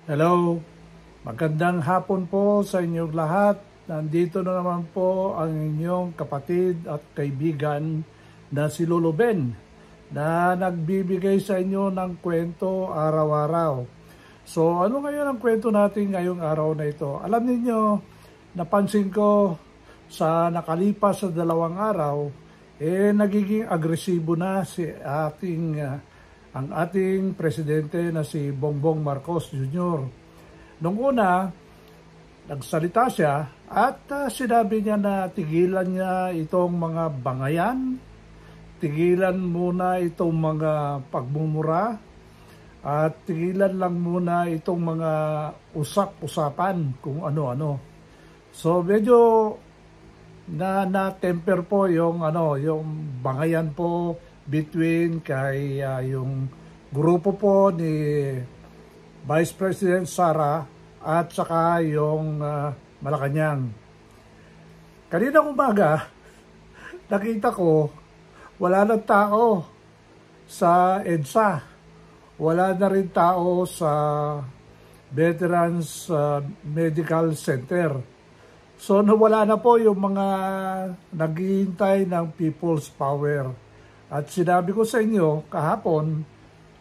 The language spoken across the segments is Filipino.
Hello, magandang hapon po sa inyong lahat. Nandito na naman po ang inyong kapatid at kaibigan na si Lolo Ben na nagbibigay sa inyo ng kwento araw-araw. So ano ngayon ang kwento natin ngayong araw na ito? Alam niyo, napansin ko sa nakalipas sa 2 araw, nagiging agresibo na ang ating presidente na si Bongbong Marcos Jr. Nung una, nagsalita siya at sinabi niya na tigilan niya itong mga bangayan, tigilan muna itong mga pagmumura, at tigilan lang muna itong mga usap-usapan kung ano-ano. So medyo na-temper po yung bangayan po between kay yung grupo po ni Vice President Sara at saka yung Malacanang. Kanina umaga, nakita ko wala nang tao sa EDSA. Wala na rin tao sa Veterans Medical Center. So nawala na po yung mga naghihintay ng People's Power. At sinabi ko sa inyo kahapon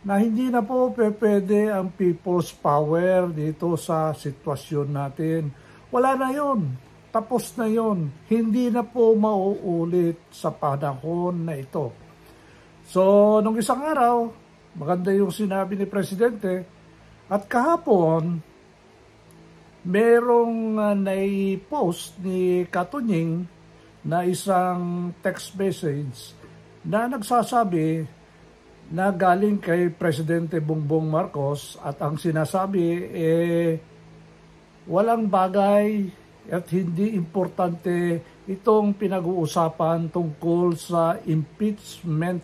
na hindi na po pwede ang people's power dito sa sitwasyon natin. Wala na yon. Tapos na yon. Hindi na po mauulit sa panahon na ito. So, nung isang araw, maganda yung sinabi ni Presidente. At kahapon, merong nai-post ni Katunying na isang text message na nagsasabi na galing kay Presidente Bongbong Marcos at ang sinasabi walang bagay at hindi importante itong pinag-uusapan tungkol sa impeachment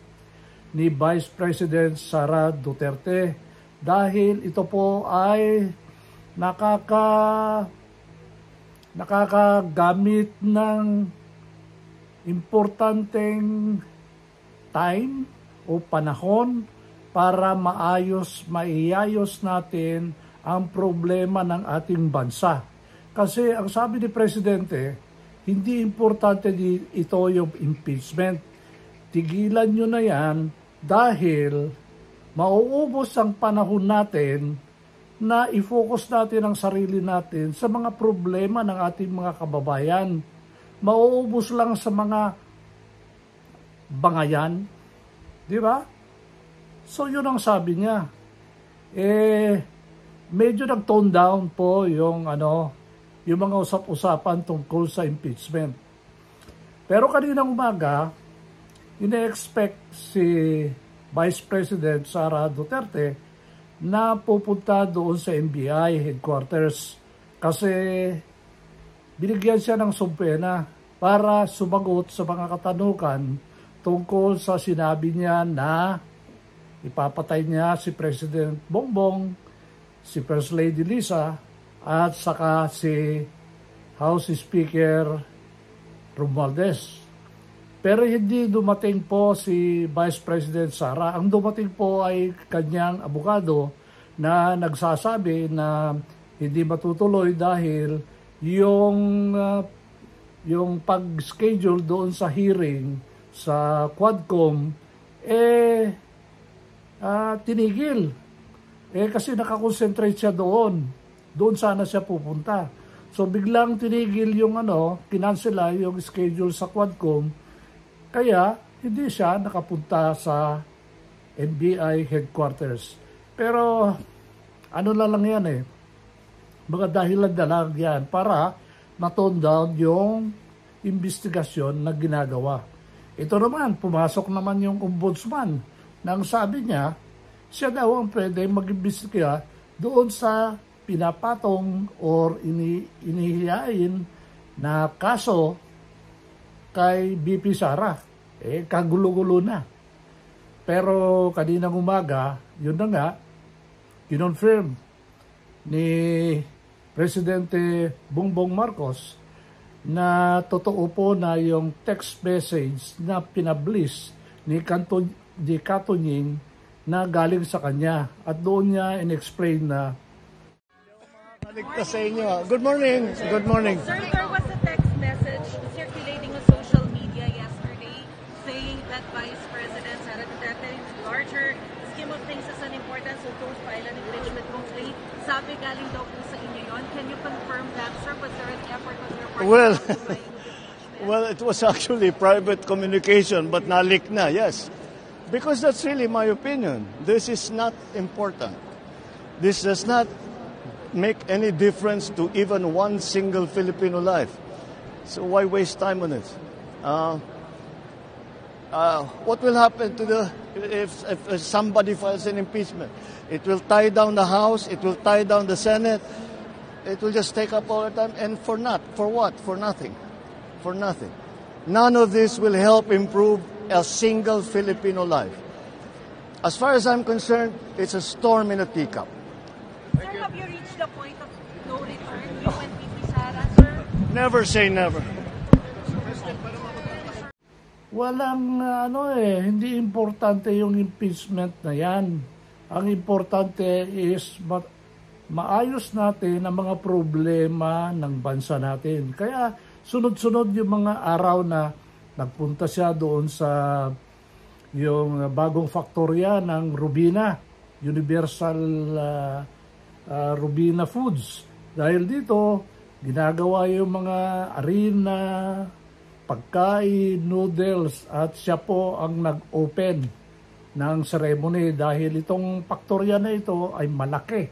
ni Vice President Sara Duterte dahil ito po ay nakakagamit ng importanteng time o panahon para maiayos natin ang problema ng ating bansa. Kasi ang sabi ni Presidente, hindi importante ito yung impeachment. Tigilan nyo na yan dahil mauubos ang panahon natin na i-focus natin ang sarili natin sa mga problema ng ating mga kababayan. Mauubos lang sa mga bangayan, di ba? So yun ang sabi niya. Medyo nag-tone down po yung mga usap-usapan tungkol sa impeachment. Pero kaninang umaga, ina-expect si Vice President Sara Duterte na pupunta doon sa NBI headquarters kasi binigyan siya ng sumpena para sumagot sa mga katanungan tungkol sa sinabi niya na ipapatay niya si President Bongbong, si First Lady Lisa, at saka si House Speaker Romualdez. Pero hindi dumating po si Vice President Sara. Ang dumating po ay kanyang abogado na nagsasabi na hindi matutuloy dahil yung pag-schedule doon sa hearing sa Quadcom, tinigil. Kasi nakakonsentrate siya doon. Doon sana siya pupunta. So biglang tinigil yung kinansela yung schedule sa Quadcom. Kaya hindi siya nakapunta sa NBI headquarters. Pero ano na lang yan mga dahilan na lang yan para ma-tone down yung investigasyon na ginagawa. Ito naman, pumasok naman yung ombudsman nang sabi niya, siya daw ang pwede mag-imbestiga doon sa pinapatong or inihiyain na kaso kay BP Sara. Kagulo-gulo na. Pero kaninang umaga, yun na nga, kinonfirm ni Presidente Bongbong Marcos na totoo po na yung text message na pinablis ni Katunying na galing sa kanya. At doon niya in-explain na Ligtas sa inyo. Good morning. Good morning. Sir, there was a text message circulating on social media yesterday saying that Vice President Sara Duterte, in the larger scheme of things, is an important so don't file an impeachment complaint. Sabi galing daw po sa inyo yun. Can you confirm that, sir? Was there an effort on your part? Well, it was actually private communication, but nalik na, yes. Because that's really my opinion. This is not important. This does not make any difference to even one single Filipino life. So why waste time on it? What will happen to if somebody files an impeachment? It will tie down the House. It will tie down the Senate. It will just take up all the time. And for what? For nothing. For nothing. None of this will help improve a single Filipino life. As far as I'm concerned, it's a storm in a teacup. Sir, have you reached the point of no return? You and VP Sara, sir? Never say never. Walang hindi importante yung impeachment na yan. Ang importante is maayos natin ang mga problema ng bansa natin. Kaya sunod-sunod yung mga araw na nagpunta siya doon sa yung bagong faktorya ng Robina, Universal Robina Foods. Dahil dito, ginagawa yung mga arena, pagkain, noodles, at siya po ang nag-open ng ceremony dahil itong faktorya na ito ay malaki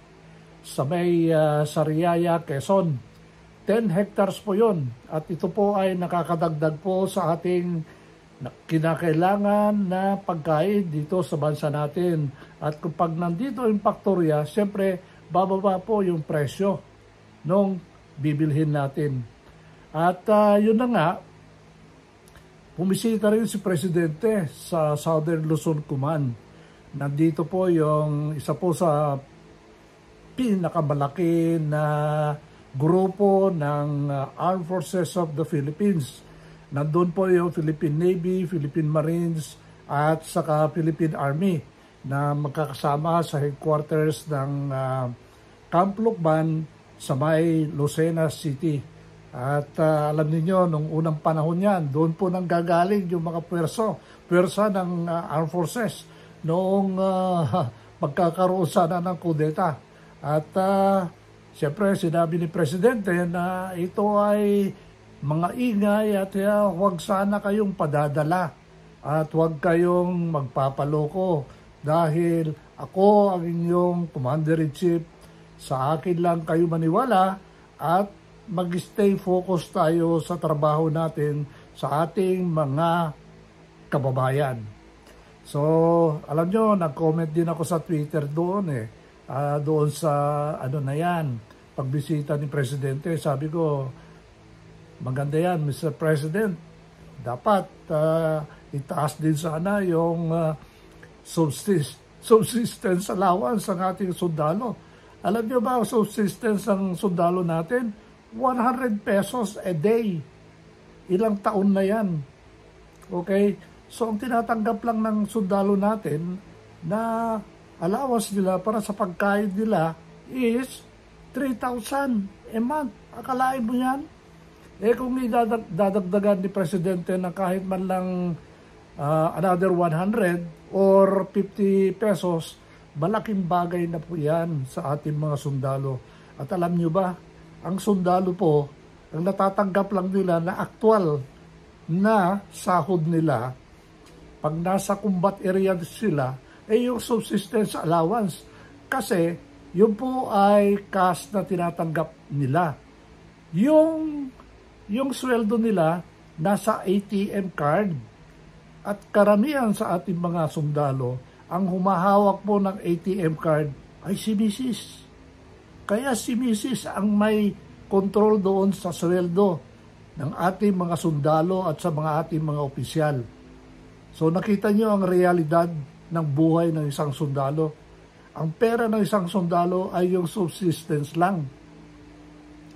sa may Sariaya, Quezon. 10 hectares po yon at ito po ay nakakadagdag po sa ating kinakailangan na pagkain dito sa bansa natin. At kapag nandito yung faktorya, siyempre bababa po yung presyo nung bibilhin natin. At yun na nga, bumisita rin si Presidente sa Southern Luzon, Kuman. Nandito po yung isa po sa pinakamalaki na grupo ng Armed Forces of the Philippines. Nandun po yung Philippine Navy, Philippine Marines at saka Philippine Army na magkakasama sa headquarters ng Camp Lucban sa may Lucena City. At alam niyo nung unang panahon yan, doon po nang gagaling yung mga pwersa ng Armed Forces noong magkakaroon sana ng kudeta. At siyempre sinabi ni Presidente na ito ay mga ingay at huwag sana kayong padadala at huwag kayong magpapaloko dahil ako ang inyong Commander-in-Chief. Sa akin lang kayo maniwala at mag-stay focus tayo sa trabaho natin sa ating mga kababayan. So, alam nyo, nag-comment din ako sa Twitter doon doon sa na yan, pagbisita ni Presidente. Sabi ko, maganda yan, Mr. President. Dapat itaas din sana yung subsistence allowance ng ating sundalo. Alam nyo ba, subsistence ng sundalo natin? 100 pesos a day. Ilang taon na yan. Okay? So, ang tinatanggap lang ng sundalo natin na allowance nila para sa pagkain nila is 3,000 a month. Akalain mo yan? Kung dadagdagan ni Presidente na kahit man lang another 100 or 50 pesos, malaking bagay na po yan sa ating mga sundalo. At alam nyo ba, ang sundalo po, ang natatanggap lang nila na aktual na sahod nila, pag nasa combat area sila, yung subsistence allowance. Kasi, yun po ay cash na tinatanggap nila. Yung sweldo nila, nasa ATM card. At karamihan sa ating mga sundalo, ang humahawak po ng ATM card ay si Mrs. Kaya si Mrs. ang may control doon sa sweldo ng ating mga sundalo at sa mga ating mga opisyal. So nakita nyo ang realidad ng buhay ng isang sundalo. Ang pera ng isang sundalo ay yung subsistence lang,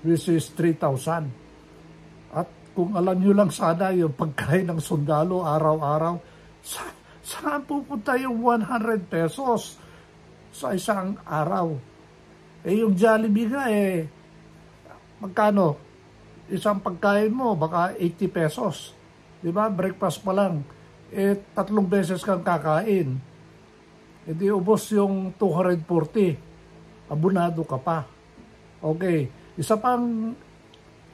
which is 3,000. At kung alam nyo lang sana yung pagkain ng sundalo araw-araw, saan pupunta yung 100 pesos sa isang araw? Yung Jollibee nga magkano? Isang pagkain mo, baka 80 pesos. Di ba? Breakfast pa lang. 3 beses kang kakain. Di ubos yung 240. Abunado ka pa. Okay. Isa pang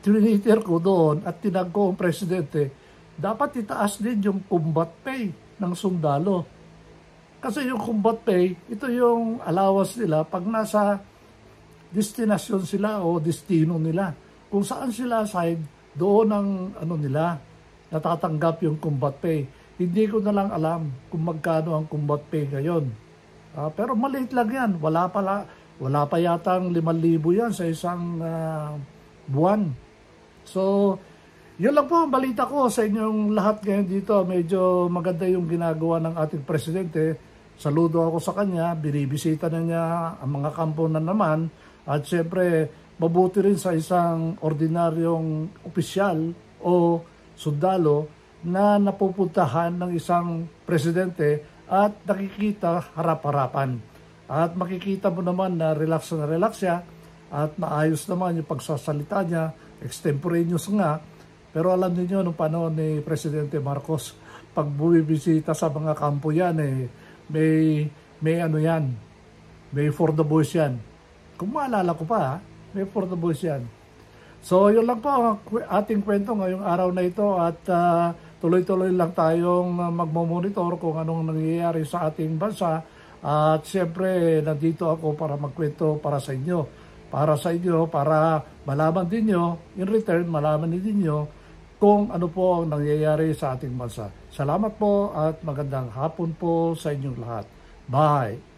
triniter ko doon at tinag ko ang presidente, dapat itaas din yung combat pay ng sundalo. Kasi yung combat pay, ito yung allowance nila pag nasa destinasyon sila o destino nila. Kung saan sila aside, doon ang nila, natatanggap yung combat pay. Hindi ko na lang alam kung magkano ang combat pay ngayon. Pero maliit lang yan. Wala pa yatang 5,000 yan sa isang buwan. So, yun lang po ang balita ko sa inyong lahat ngayon dito. Medyo maganda yung ginagawa ng ating presidente. Saludo ako sa kanya. Binibisita na niya ang mga kampo na naman. At syempre, mabuti rin sa isang ordinaryong opisyal o sundalo na napupuntahan ng isang presidente at nakikita harap-harapan. At makikita mo naman na relax siya at maayos naman yung pagsasalita niya, extemporaneous nga. Pero alam niyo nung panahon ni Presidente Marcos, pag bumibisita sa mga kampo yan, may ano yan, may for the boys yan. Kung maalala ko pa, may for the boys yan. So yun lang po ang ating kwento ngayong araw na ito at tuloy-tuloy lang tayong magmomonitor kung anong nangyayari sa ating bansa. At siyempre, nandito ako para magkwento para sa inyo. Para malaman din nyo, in return, malaman din nyo kung ano po ang nangyayari sa ating bansa. Salamat po at magandang hapon po sa inyong lahat. Bye!